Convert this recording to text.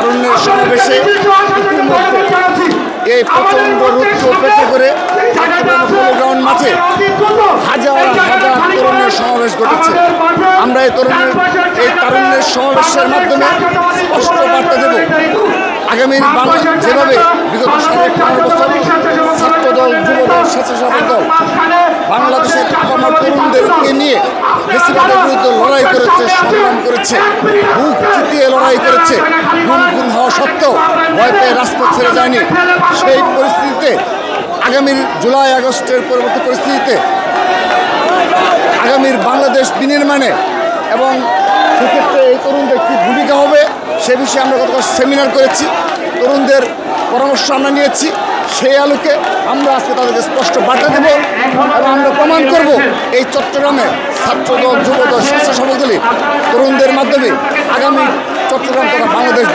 তারুণ্যের সমাবেশে এই প্রচণ্ড রুদ্র পেটে করে গ্রাউন্ড মাঠে হাজার হাজার তরুণের সমাবেশ ঘটেছে। আমরা এই তারুণ্যের সমাবেশের মাধ্যমে স্পষ্ট বার্তা দেব, আগামীর বাংলা যেভাবে বিগত 15.5 বছর ছাত্রদল, যুবদল, স্বেচ্ছাসেবক দল বাংলাদেশের আপামর তরুণদেরকে নিয়ে ফ্যাসিবাদের বিরুদ্ধে লড়াই করেছে, সংগ্রাম করেছে, বুক চিতিয়ে লড়াই করেছে, গুম হওয়া সত্ত্বেও ভয় পেয়ে রাজপথ ছেড়ে যায়নি। সেই পরিস্থিতিতে আগামীর জুলাই আগস্টের পরবর্তী পরিস্থিতিতে আগামীর বাংলাদেশ বিনির্মাণে এবং সেক্ষেত্রে এই তরুণদের কী ভূমিকা হবে সে বিষয়ে আমরা গতকাল সেমিনার করেছি, তরুণদের পরামর্শ আমরা নিয়েছি। সেই আলোকে আমরা আজকে তাদেরকে স্পষ্ট বার্তা দেব এবং আমরা প্রমাণ করব এই চট্টগ্রামে ছাত্রদল, যুবদল, স্বেচ্ছাসেবক দল তরুণদের মাধ্যমে আগামী চট্টগ্রাম তথা বাংলাদেশ